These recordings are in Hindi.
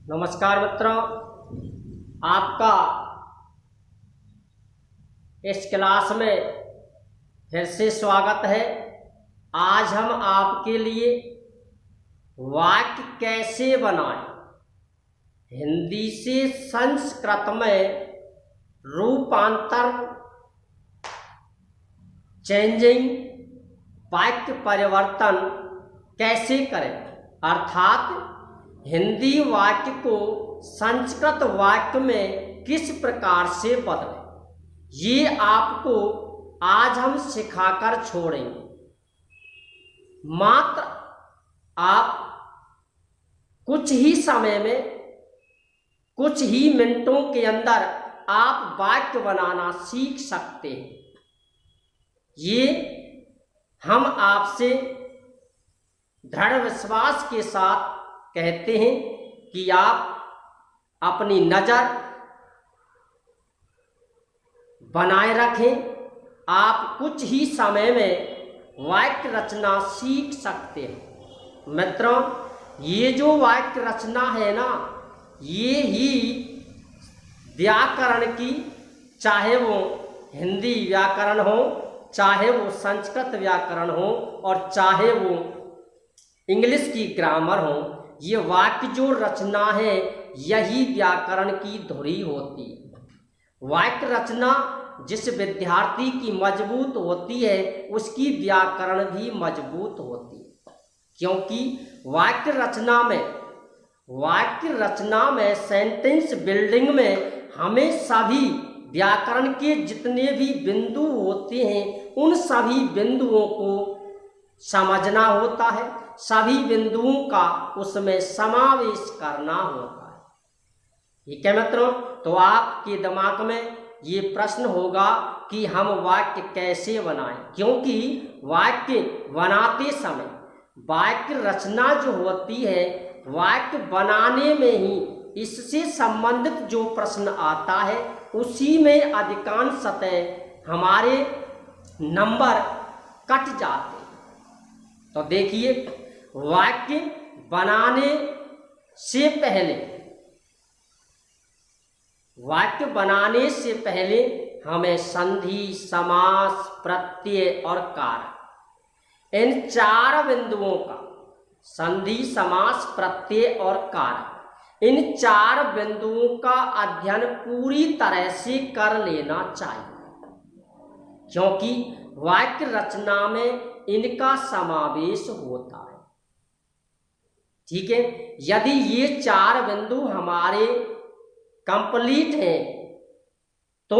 नमस्कार मित्रों, आपका इस क्लास में फिर से स्वागत है। आज हम आपके लिए वाक्य कैसे बनाएं, हिंदी से संस्कृत में रूपांतर चेंजिंग वाक्य परिवर्तन कैसे करें, अर्थात हिंदी वाक्य को संस्कृत वाक्य में किस प्रकार से बदलें, ये आपको आज हम सिखाकर छोड़ेंगे। मात्र आप कुछ ही समय में, कुछ ही मिनटों के अंदर आप वाक्य बनाना सीख सकते हैं। ये हम आपसे दृढ़ विश्वास के साथ कहते हैं कि आप अपनी नज़र बनाए रखें। आप कुछ ही समय में वाक्य रचना सीख सकते हैं। मित्रों, ये जो वाक्य रचना है ना, ये ही व्याकरण की, चाहे वो हिंदी व्याकरण हो, चाहे वो संस्कृत व्याकरण हो और चाहे वो इंग्लिश की ग्रामर हो, ये वाक्य जो रचना है यही व्याकरण की धुरी होती है। वाक्य रचना जिस विद्यार्थी की मजबूत होती है उसकी व्याकरण भी मजबूत होती है, क्योंकि वाक्य रचना में सेंटेंस बिल्डिंग में हमें सभी व्याकरण के जितने भी बिंदु होते हैं उन सभी बिंदुओं को समझना होता है, सभी बिंदुओं का उसमें समावेश करना होता है। ठीक है मित्रों, तो आपके दिमाग में ये प्रश्न होगा कि हम वाक्य कैसे बनाएं, क्योंकि वाक्य बनाते समय वाक्य रचना जो होती है, वाक्य बनाने में ही इससे संबंधित जो प्रश्न आता है उसी में अधिकांशतः हमारे नंबर कट जाते हैं। तो देखिए, वाक्य बनाने से पहले हमें संधि, समास, प्रत्यय और कारक, इन चार बिंदुओं का, संधि, समास, प्रत्यय और कारक, इन चार बिंदुओं का अध्ययन पूरी तरह से कर लेना चाहिए, क्योंकि वाक्य रचना में इनका समावेश होता है। ठीक है, यदि ये चार बिंदु हमारे कंप्लीट हैं तो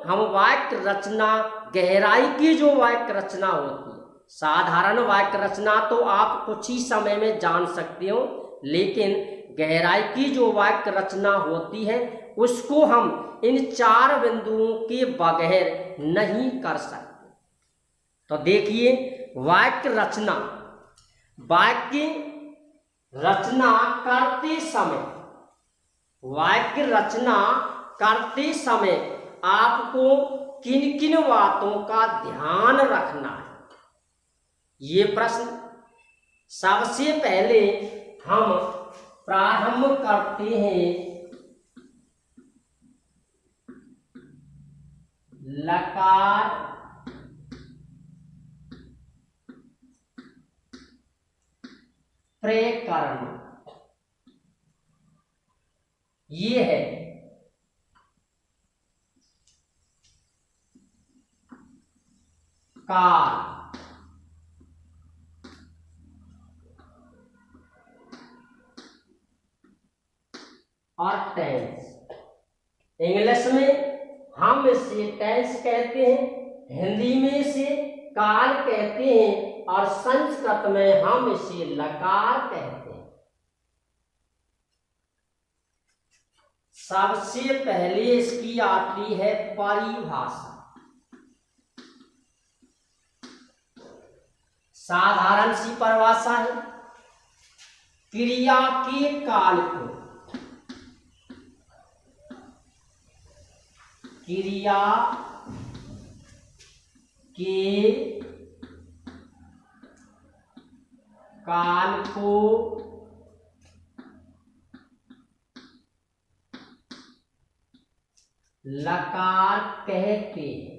हम वाक्य रचना, गहराई की जो वाक्य रचना होती है, साधारण वाक्य रचना तो आप कुछ ही समय में जान सकते हो, लेकिन गहराई की जो वाक्य रचना होती है उसको हम इन चार बिंदुओं के बगैर नहीं कर सकते। तो देखिए, वाक्य रचना करते समय आपको किन किन बातों का ध्यान रखना है, ये प्रश्न सबसे पहले हम प्रारंभ करते हैं लकार प्रकरण। ये है काल और टेंस। इंग्लिश में हम इसे टेंस कहते हैं, हिंदी में इसे काल कहते हैं और संस्कृत में हम इसे लकार कहते हैं। सबसे पहले इसकी आती है परिभाषा। साधारण सी परिभाषा है, क्रिया के काल को, क्रिया के काल को लकार कहते हैं।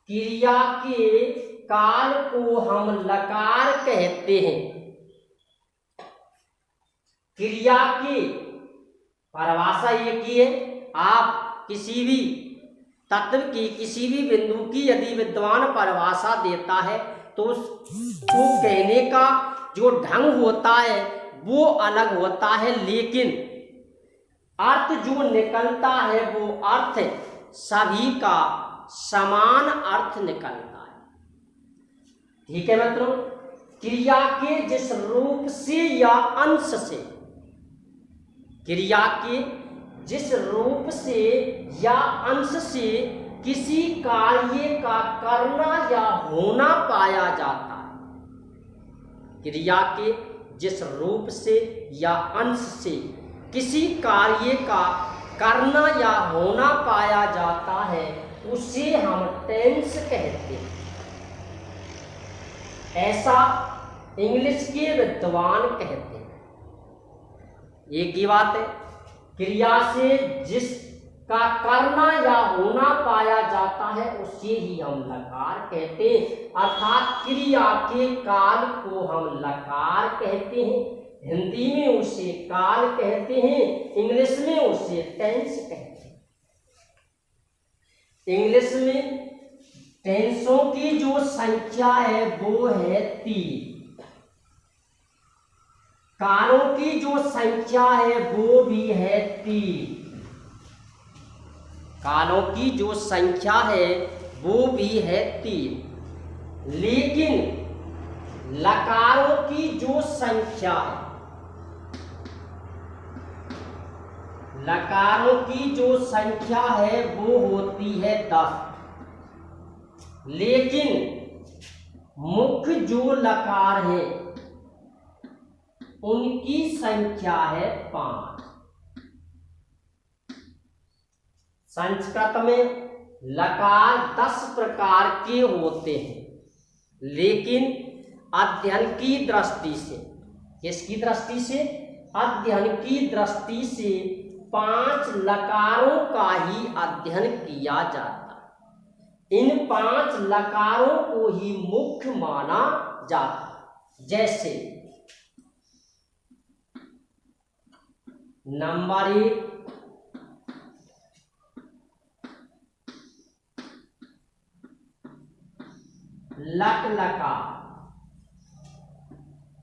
क्रिया के काल को हम लकार कहते हैं। क्रिया की परिभाषा ये की है, आप किसी भी तत्व की किसी भी बिंदु की यदि विद्वान परिभाषा देता है तो उसको कहने का जो ढंग होता है वो अलग होता है, लेकिन अर्थ जो निकलता है वो अर्थ सभी का समान अर्थ निकलता है। ठीक है मित्रों, क्रिया के जिस रूप से या अंश से, क्रिया के जिस रूप से या अंश से किसी कार्य का करना या होना पाया जाता है। क्रिया के जिस रूप से या अंश से किसी कार्य का करना या होना पाया जाता है उसे हम टेंस कहते हैं। ऐसा इंग्लिश के विद्वान कहते हैं। एक ही बात है, क्रिया से जिसका करना या होना पाया जाता है उसे ही हम लकार कहते हैं, अर्थात क्रिया के काल को हम लकार कहते हैं। हिंदी में उसे काल कहते हैं, इंग्लिश में उसे टेंस कहते हैं। इंग्लिश में टेंसों की जो संख्या है वो है 3, कालों की जो संख्या है वो भी है 3, कालों की जो संख्या है वो भी है 3, लेकिन लकारों की जो संख्या है, लकारों की जो संख्या है वो होती है 10, लेकिन मुख्य जो लकार है उनकी संख्या है 5। संस्कृत में लकार 10 प्रकार के होते हैं, लेकिन अध्ययन की दृष्टि से, किसकी दृष्टि से? अध्ययन की दृष्टि से 5 लकारों का ही अध्ययन किया जाता है। इन 5 लकारों को ही मुख्य माना जाता है। जैसे नंबर 1 लट लकार,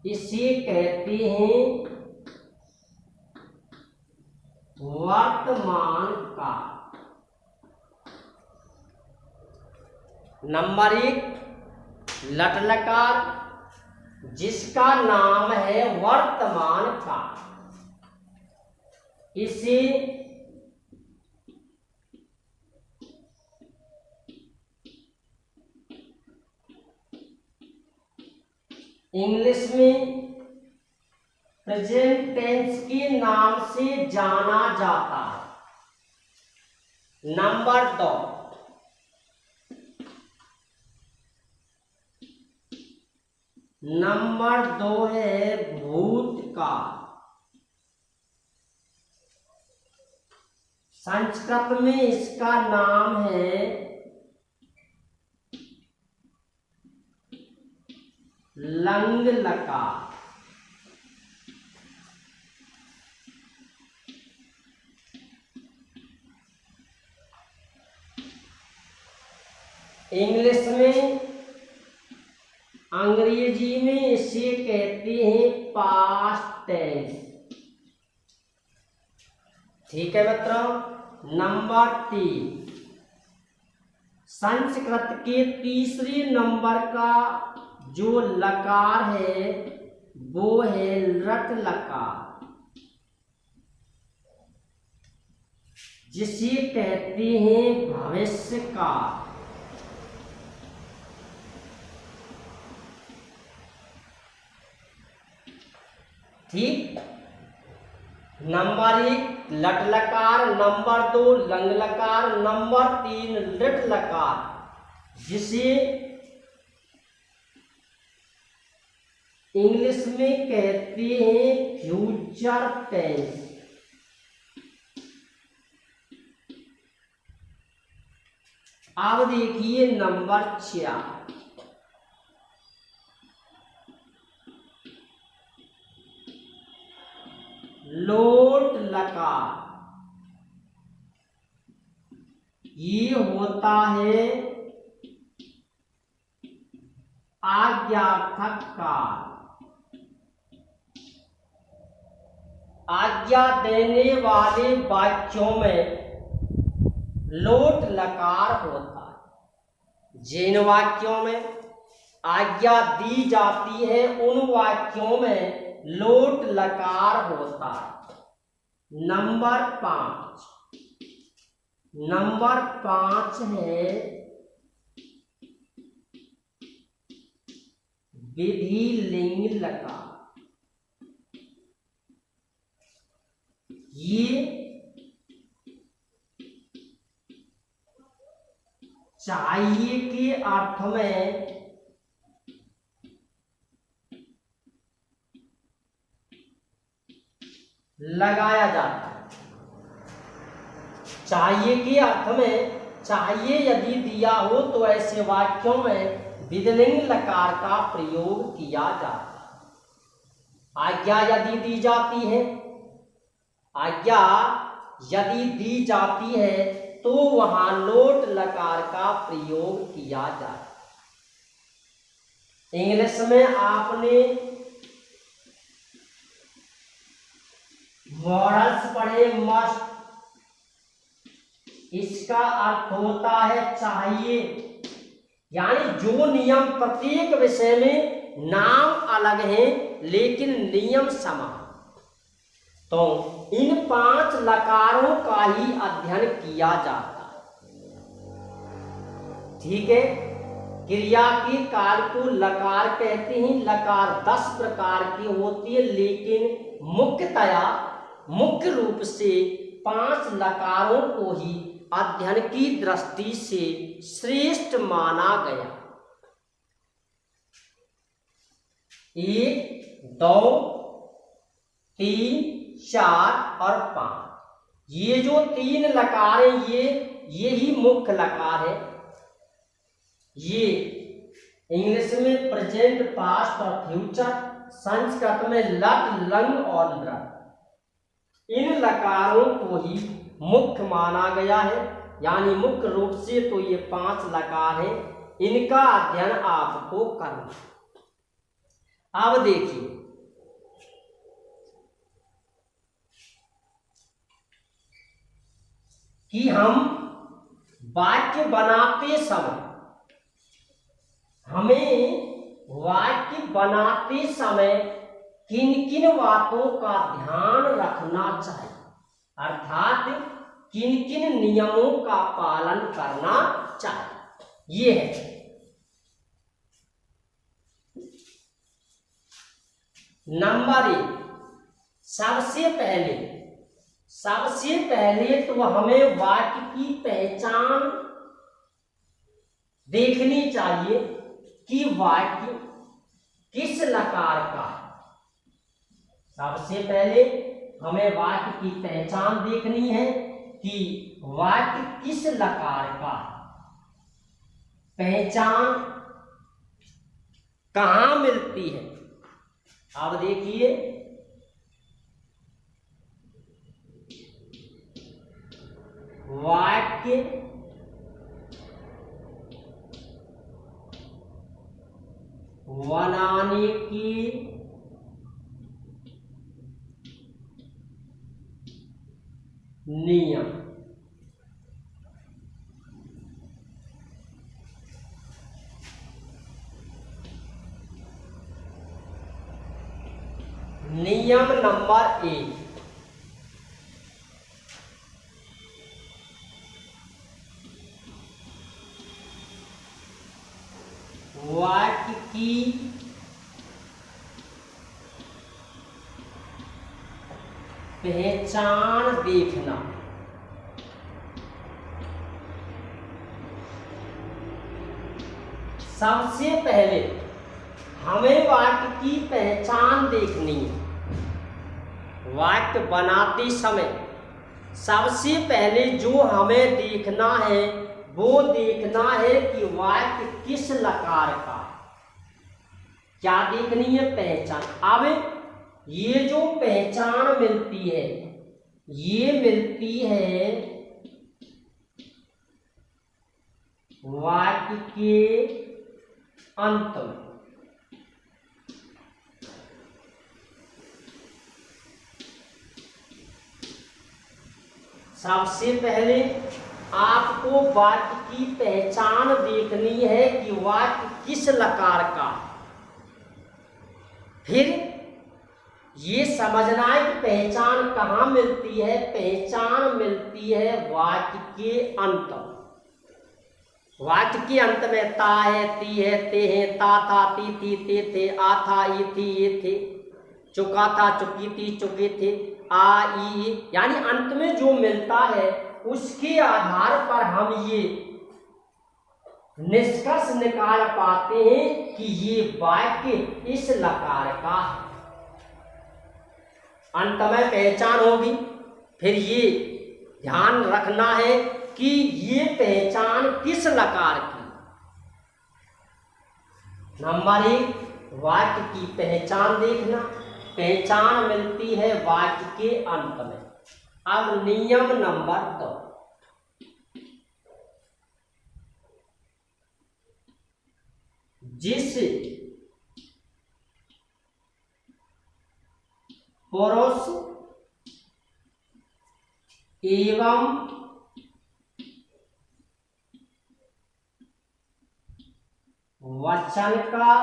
इसे कहते हैं वर्तमान काल। नंबर 1 लट लकार जिसका नाम है वर्तमान काल, इसे इंग्लिश में प्रेजेंट टेंस के नाम से जाना जाता है। नंबर 2 है भूतकाल। संस्कृत में इसका नाम है लंग लकार। इंग्लिश में, अंग्रेजी में इसे कहते हैं पास्ट टेंस। ठीक है मित्रों। नंबर 3 संस्कृत के तीसरे नंबर का जो लकार है वो है रट लकार, जिसे कहते हैं भविष्य काल। ठीक। नंबर 1 लट लकार, नंबर 2 लंग लकार, नंबर 3 लट लकार, जिसे इंग्लिश में कहते हैं फ्यूचर टेंस। अब देखिए नंबर 4, लोट लकार। ये होता है आज्ञार्थक काल। आज्ञा देने वाले वाक्यों में लोट लकार होता है। जिन वाक्यों में आज्ञा दी जाती है उन वाक्यों में लोट लकार होता है। नंबर 5 है विधि लिंग लकार। ये चाहिए के अर्थ में लगाया जाता है। चाहिए के अर्थ में चाहिए यदि दिया हो तो ऐसे वाक्यों में विधिलिंग लकार का प्रयोग किया जाता है। आज्ञा यदि दी जाती है, आज्ञा यदि दी जाती है तो वहां लोट लकार का प्रयोग किया जाता है। इंग्लिश में आपने मॉरल्स पढ़े, मस्ट। इसका अर्थ होता है चाहिए, यानी जो नियम प्रत्येक विषय में नाम अलग हैं लेकिन नियम समान। तो इन 5 लकारों का ही अध्ययन किया जाता है। ठीक है। क्रिया के काल को लकार कहते हैं। लकार 10 प्रकार की होती है, लेकिन मुख्य रूप से 5 लकारों को ही अध्ययन की दृष्टि से श्रेष्ठ माना गया। 1, 2, 3, 4 और 5। ये जो 3 लकार हैं ये ही मुख्य लकार है। ये इंग्लिश में प्रेजेंट, पास्ट और फ्यूचर, संस्कृत में लट, लंग और लट। इन लकारों को ही मुख्य माना गया है, यानी मुख्य रूप से तो ये 5 लकार हैं। इनका अध्ययन आपको करना। अब देखिए कि हम वाक्य बनाते समय किन किन बातों का ध्यान रखना चाहिए, अर्थात किन किन नियमों का पालन करना चाहिए। ये है नंबर 1। सबसे पहले तो हमें वाक्य की पहचान देखनी चाहिए कि वाक्य किस लकार का है। सबसे पहले हमें वाक्य की पहचान देखनी है कि वाक्य किस लकार का है। पहचान कहाँ मिलती है? अब देखिए वाक्य बनाने की नियम। नियम नंबर 1, वाक्य की पहचान देखना। सबसे पहले हमें वाक्य की पहचान देखनी है। वाक्य बनाते समय सबसे पहले जो हमें देखना है वो देखना है कि वाक्य किस लकार का है। क्या देखनी है? पहचान। अब ये जो पहचान मिलती है ये मिलती है वाक्य के अंत में। सबसे पहले आपको वाक्य की पहचान देखनी है कि वाक्य किस लकार का है। फिर ये समझना है कि पहचान कहाँ मिलती है। पहचान मिलती है वाक्य के अंत में। वाक्य के अंत में ता है, ती है, ते है, ता था, ती थी, ते थे, आ था, ये थी, ये थे, चुका था, चुकी थी, चुके थे, आ, ई, यानी अंत में जो मिलता है उसके आधार पर हम ये निष्कर्ष निकाल पाते हैं कि ये वाक्य इस लकार का है। अंत में पहचान होगी। फिर ये ध्यान रखना है कि ये पहचान किस लकार की। नंबर 1, वाक्य की पहचान देखना। पहचान मिलती है वाक्य के अंत में। अब नियम नंबर 2, जिस पुरुष एवं वचन का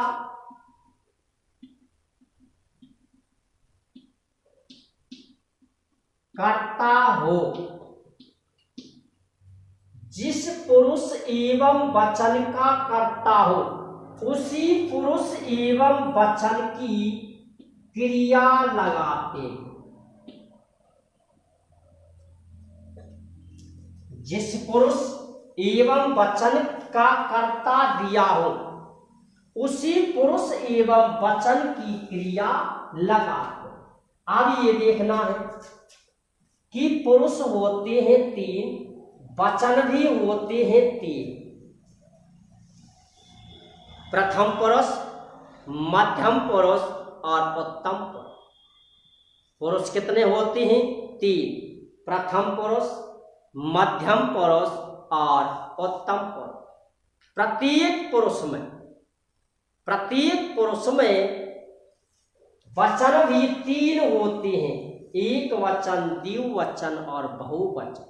कर्ता हो, जिस पुरुष एवं वचन का कर्ता हो उसी पुरुष एवं वचन की क्रिया लगाते। जिस पुरुष एवं वचन का कर्ता दिया हो उसी पुरुष एवं वचन की क्रिया लगाते। अब ये देखना है कि पुरुष होते हैं 3, वचन भी होते हैं 3। प्रथम पुरुष, मध्यम पुरुष और उत्तम पुरुष। पुरुष कितने होते हैं? 3। प्रथम पुरुष, मध्यम पुरुष और उत्तम पुरुष। प्रत्येक पुरुष में वचन भी 3 होते हैं। एक वचन, द्विवचन और बहुवचन।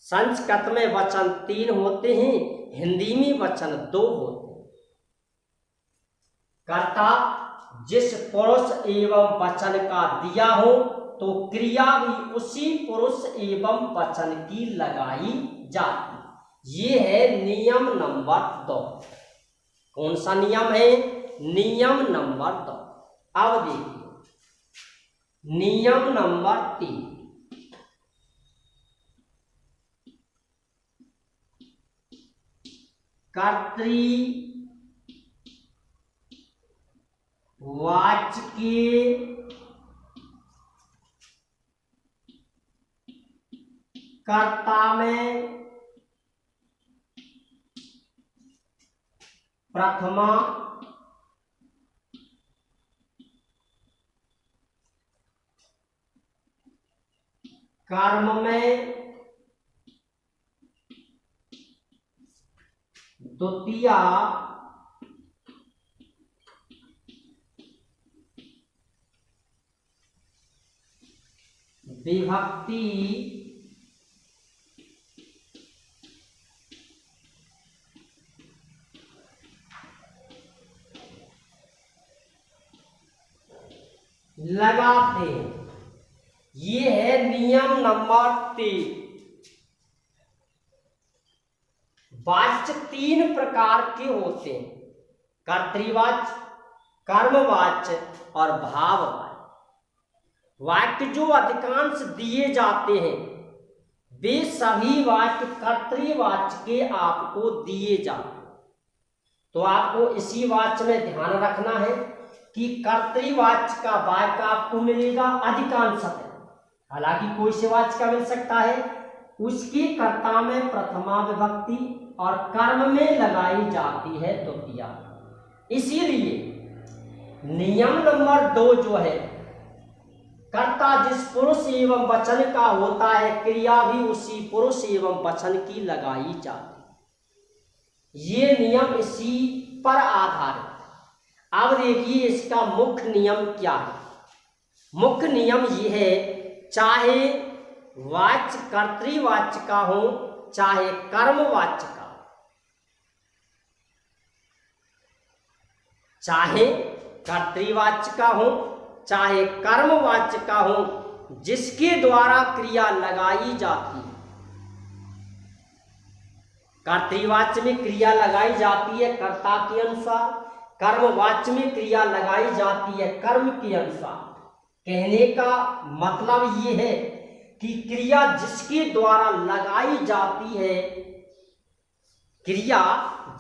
संस्कृत में वचन 3 होते हैं, हिंदी में वचन 2 होते हैं। कर्ता जिस पुरुष एवं वचन का दिया हो तो क्रिया भी उसी पुरुष एवं वचन की लगाई जाती। ये है नियम नंबर 2। कौन सा नियम है? नियम नंबर 2। अब देखिए नियम नंबर 3। कर्तृवाच्य के कर्ता में प्रथमा कर्म में द्वितीया विभक्ति लगाते हैं। ये है नियम नंबर 3। वाच्य 3 प्रकार के होते हैं: कर्तृवाच्य, कर्मवाच्य और भाववाच्य। वाक्य जो अधिकांश दिए जाते हैं वे सभी वाक्य कर्तृवाच्य के आपको दिए जाते हैं। तो आपको इसी वाच्य में ध्यान रखना है कि कर्तृवाच्य का वाक्य आपको मिलेगा अधिकांशतः, हालांकि कोई से वाच्य का मिल सकता है, उसकी कर्ता में प्रथमा विभक्ति और कर्म में लगाई जाती है द्वितीया। इसीलिए नियम नंबर 2 जो है, कर्ता जिस पुरुष एवं वचन का होता है क्रिया भी उसी पुरुष एवं वचन की लगाई जाती। ये नियम इसी पर आधारित। अब देखिए इसका मुख्य नियम क्या है। मुख्य नियम ये है, चाहे वाच्य कर्तृवाच्य का हो चाहे कर्मवाच्य का, चाहे कर्तृवाच्य का हो चाहे कर्मवाच्य का हो, जिसके द्वारा क्रिया लगाई जाती है। कर्तृवाच्य में क्रिया लगाई जाती है कर्ता के अनुसार, कर्मवाच्य में क्रिया लगाई जाती है कर्म के अनुसार। कहने का मतलब ये है कि क्रिया जिसके द्वारा लगाई जाती है, क्रिया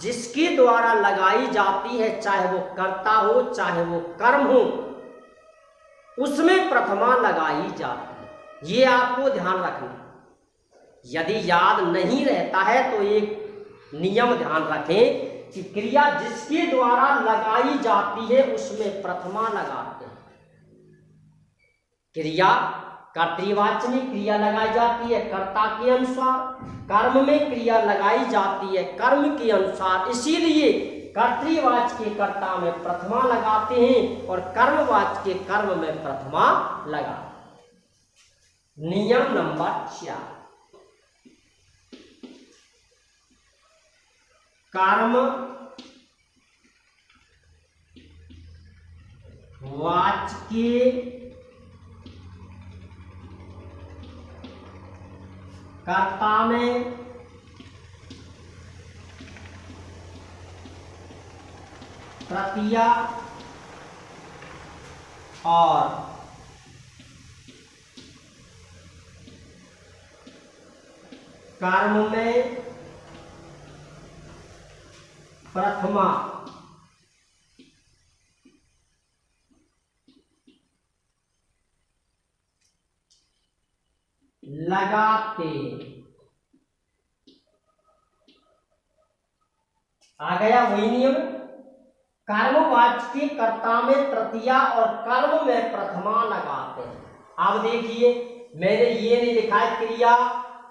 जिसके द्वारा लगाई जाती है, चाहे वो कर्ता हो चाहे वो कर्म हो, उसमें प्रथमा लगाई जाती है। ये आपको ध्यान रखना। यदि याद नहीं रहता है तो एक नियम ध्यान रखें कि क्रिया जिसके द्वारा लगाई जाती है उसमें प्रथमा लगाते हैं। क्रिया कर्तृवाच्य में क्रिया लगाई जाती है कर्ता के अनुसार, कर्म में क्रिया लगाई जाती है कर्म के अनुसार। इसीलिए कर्तृवाच्य के कर्ता में प्रथमा लगाते हैं और कर्मवाच्य के कर्म में प्रथमा लगाते हैं। नियम नंबर 4, कर्म वाच्य के कर्ता में तृतीया और कर्म में प्रथमा लगाते। आ गया वही नियम, कर्मवाच्य के कर्ता में तृतीया और कर्म में प्रथमा लगाते हैं। अब देखिए मैंने ये नहीं लिखा है क्रिया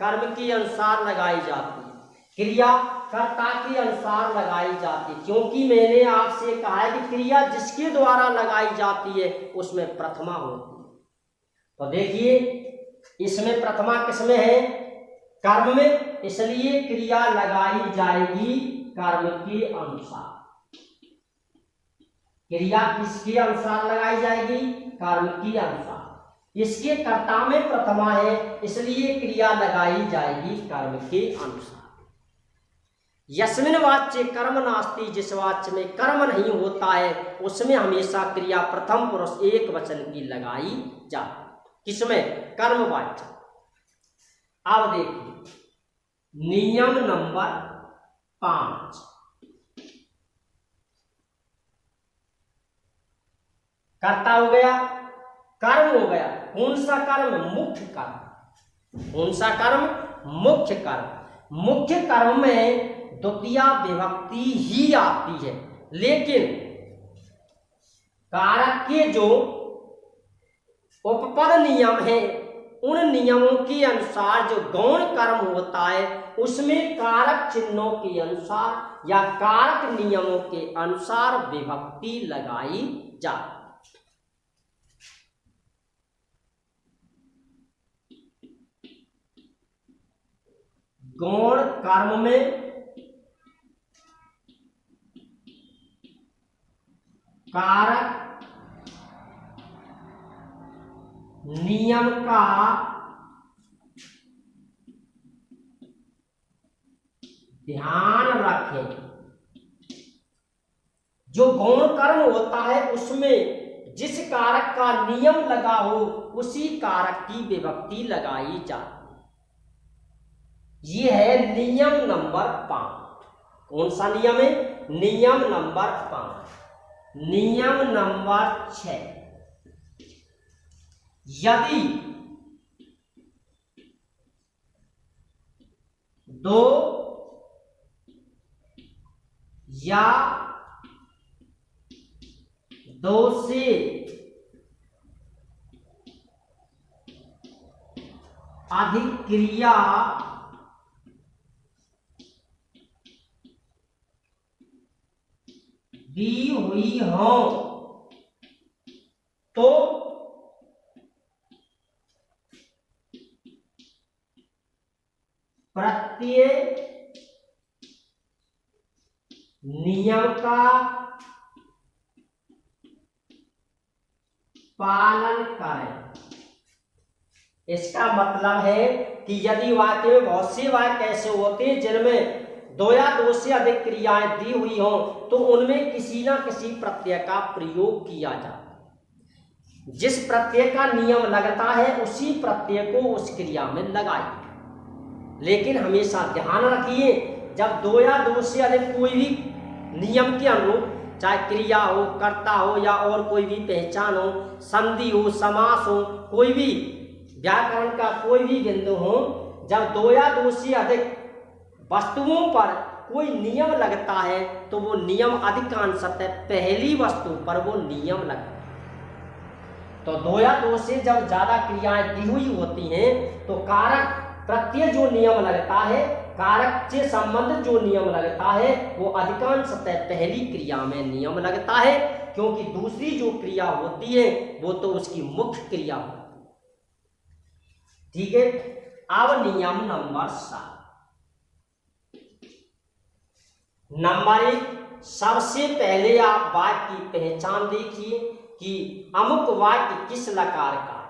कर्म के अनुसार लगाई जाती है, क्रिया कर्ता के अनुसार लगाई जाती है, क्योंकि मैंने आपसे कहा है कि क्रिया जिसके द्वारा लगाई जाती है उसमें प्रथमा होती है। तो देखिए इसमें प्रथमा किसमें है, कर्म में, इसलिए क्रिया लगाई जाएगी कर्म के अनुसार। क्रिया किसके अनुसार लगाई जाएगी, कर्म के अनुसार। इसके कर्ता में प्रथमा है इसलिए क्रिया लगाई जाएगी कर्म के अनुसार। यस्मिन वाच्य कर्म नास्ति, जिस वाच्य में कर्म नहीं होता है उसमें हमेशा क्रिया प्रथम पुरुष एक वचन की लगाई जाती है। किसमें, कर्मवाच्य। अब देखिए नियम नंबर 5, कर्ता हो गया, कर्म हो गया। कौन सा कर्म, मुख्य कर्म। कौन सा कर्म, मुख्य कर्म। मुख्य कर्म में द्वितीया विभक्ति ही आती है, लेकिन कारक के जो उपपद नियम है उन नियमों के अनुसार जो गौण कर्म होता है उसमें कारक चिन्हों के अनुसार या कारक नियमों के अनुसार विभक्ति लगाई जाती है। गौण कर्म में कारक नियम का ध्यान रखें। जो गौण कर्म होता है उसमें जिस कारक का नियम लगा हो उसी कारक की विभक्ति लगाई जाती है। ये है नियम नंबर 5। कौन सा नियम है, नियम नंबर 5। नियम नंबर 6, यदि दो या दो से अधिक क्रिया दी हुई हो तो प्रत्येक नियम का पालन करें। इसका मतलब है कि यदि वाक्य में बहुत से वाक्य ऐसे होते हैं जिनमें दो या दो से अधिक क्रियाएं दी हुई हो तो उनमें किसी ना किसी प्रत्यय का प्रयोग किया जाता है। जिस प्रत्यय का नियम लगता है उसी प्रत्यय को उस क्रिया में लगाइए। लेकिन हमेशा ध्यान रखिए, जब दो या दो से अधिक कोई भी नियम के अनुरूप, चाहे क्रिया हो, कर्ता हो या और कोई भी पहचान हो, संधि हो, समास हो, कोई भी व्याकरण का कोई भी बिंदु हो, जब दो या दो से अधिक वस्तुओं पर कोई नियम लगता है तो वो नियम अधिकांशतः पहली वस्तु पर वो नियम लगता है। तो दो या दो से जब ज्यादा क्रियाएं दी हुई होती हैं तो कारक प्रत्यय जो नियम लगता है, कारक से संबंधित जो नियम लगता है वो अधिकांशतः पहली क्रिया में नियम लगता है, क्योंकि दूसरी जो क्रिया होती है वो तो उसकी मुख्य क्रिया होती है। ठीक है। अब नियम नंबर 7। नंबर 1, सबसे पहले आप वाक्य की पहचान देखिए कि अमुक वाक्य किस लकार का है।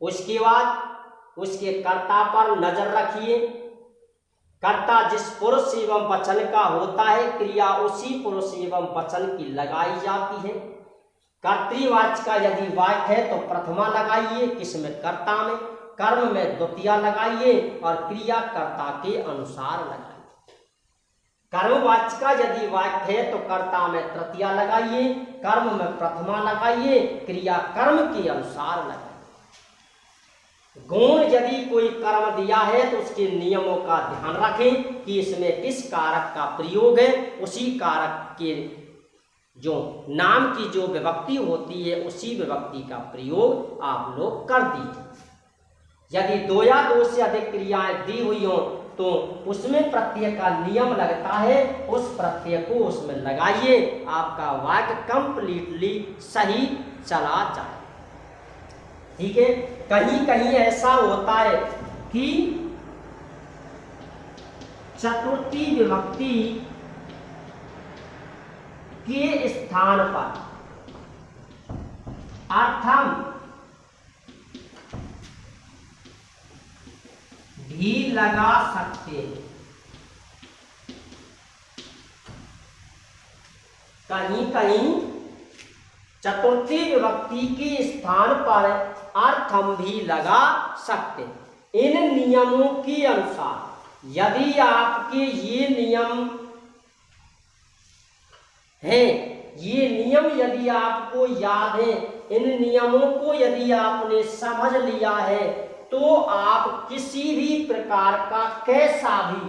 उसके बाद उसके कर्ता पर नजर रखिए। कर्ता जिस पुरुष एवं वचन का होता है, क्रिया उसी पुरुष एवं वचन की लगाई जाती है। कर्तृवाच्य का यदि वाक्य है तो प्रथमा लगाइए, किसमें? कर्ता में। कर्म में द्वितीया लगाइए और क्रिया कर्ता के अनुसार लगाइए। कर्मवाच्य का यदि वाक्य है तो कर्ता में तृतीया लगाइए, कर्म में प्रथमा लगाइए, क्रिया कर्म के अनुसार लगाइए। गुण यदि कोई कर्म दिया है तो उसके नियमों का ध्यान रखें कि इसमें किस कारक का प्रयोग है, उसी कारक के जो नाम की जो विभक्ति होती है उसी विभक्ति का प्रयोग आप लोग कर दीजिए। यदि दो या दो से अधिक क्रियाएं दी हुई हो तो उसमें प्रत्यय का नियम लगता है, उस प्रत्यय को उसमें लगाइए, आपका वाक्य कंप्लीटली सही चला जाए। ठीक है। कहीं कहीं ऐसा होता है कि चतुर्थी विभक्ति के स्थान पर अर्थम भी लगा सकते हैं। कहीं कहीं चतुर्थी विभक्ति के स्थान पर अर्थ हम भी लगा सकते हैं। इन नियमों के अनुसार यदि आपके ये नियम हैं, ये नियम यदि आपको याद है, इन नियमों को यदि आपने समझ लिया है तो आप किसी भी प्रकार का कैसा भी,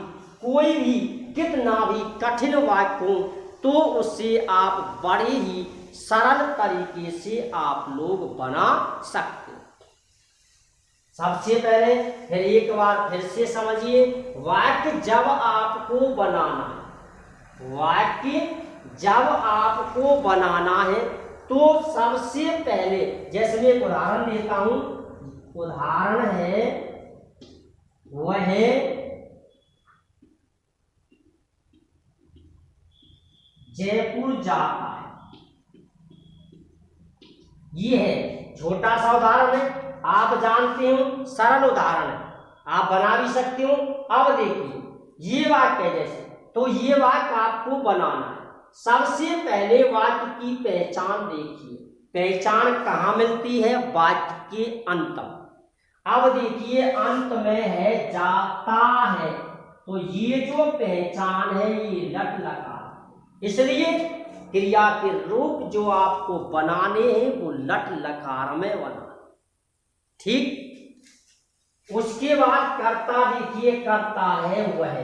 कोई भी, कितना भी कठिन वाक्य हो तो उसे आप बड़े ही सरल तरीके से आप लोग बना सकते हैं। सबसे पहले फिर एक बार फिर से समझिए, वाक्य जब आपको बनाना है, वाक्य जब आपको बनाना है तो सबसे पहले, जैसे मैं एक उदाहरण देता हूं, उदाहरण है वह जयपुर जाता है। ये है छोटा सा उदाहरण है, आप जानते हो सरल उदाहरण है, आप बना भी सकते हो। अब देखिए ये वाक्य जैसे, तो ये वाक्य आपको बनाना है। सबसे पहले वाक्य की पहचान देखिए। पहचान कहाँ मिलती है? वाक्य के अंत में। अब देखिए अंत में है जाता है, तो ये जो पहचान है ये लट लकार, इसलिए क्रिया के रूप जो आपको बनाने हैं वो लट लकार में बना। ठीक। उसके बाद कर्ता देखिए, कर्ता है वह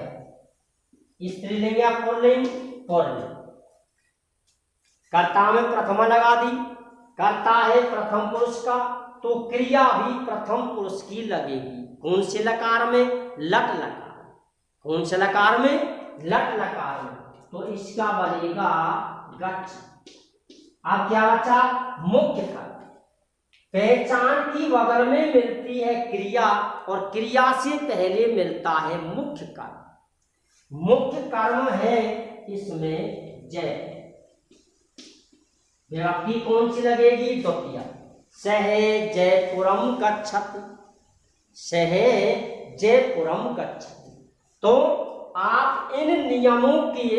स्त्रीलिंग या पुल्लिंग, पुल्लिंग। कर्ता में प्रथमा लगा दी, कर्ता है प्रथम पुरुष का, तो क्रिया भी प्रथम पुरुष की लगेगी। कौन से लकार में? लट लकार। कौन से लकार में? लट लकार में। तो इसका बनेगा गच्छ। अब क्या बचा? मुख्य कर्म। पहचान की बगल में मिलती है क्रिया और क्रिया से पहले मिलता है मुख्य कर्म। मुख्य कर्म है इसमें जय। विभक्ति कौन सी लगेगी? द्वितीया। सह जयपुरम गच्छति, सह जयपुरम गच्छति। तो आप इन नियमों के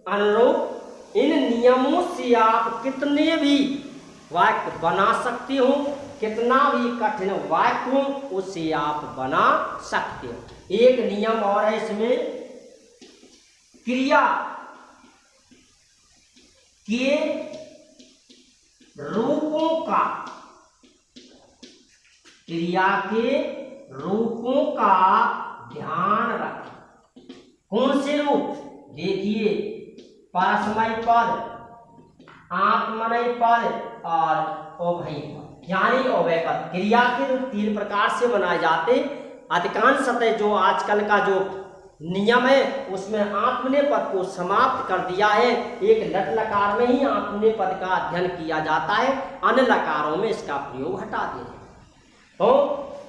अनुरूप, इन नियमों से आप कितने भी वाक्य बना सकते हो, कितना भी कठिन वाक्य हो उसे आप बना सकते हो। एक नियम और है इसमें, क्रिया के रूपों का, क्रिया के रूपों का ध्यान रखें। कौन से रूप? देखिए, परस्मय पद, आत्मनेय पद और अव्ययी पद, यानी अव्यय पद। क्रिया के रूप तीन प्रकार से बनाए जाते। अधिकांशतः जो आजकल का जो नियम है उसमें आत्मनेय पद को समाप्त कर दिया है। एक लट लकार में ही आत्मनेय पद का अध्ययन किया जाता है, अन्य लकारों में इसका प्रयोग हटा दिया। तो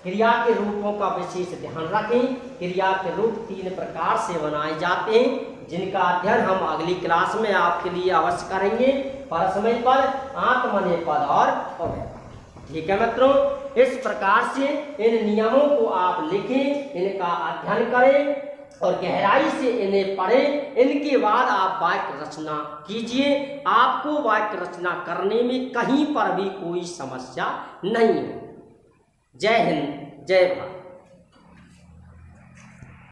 क्रिया के रूपों का विशेष ध्यान रखें। क्रिया के रूप तीन प्रकार से बनाए जाते हैं, जिनका अध्ययन हम अगली क्लास में आपके लिए अवश्य करेंगे। परस्मय पद, आत्मनेय पद और अव्यय पद। ठीक है मित्रों, इस प्रकार से इन नियमों को आप लिखें, इनका अध्ययन करें और गहराई से इन्हें पढ़ें। इनके बाद आप वाक्य रचना कीजिए। आपको वाक्य रचना करने में कहीं पर भी कोई समस्या नहीं है। जय हिंद, जय भारत।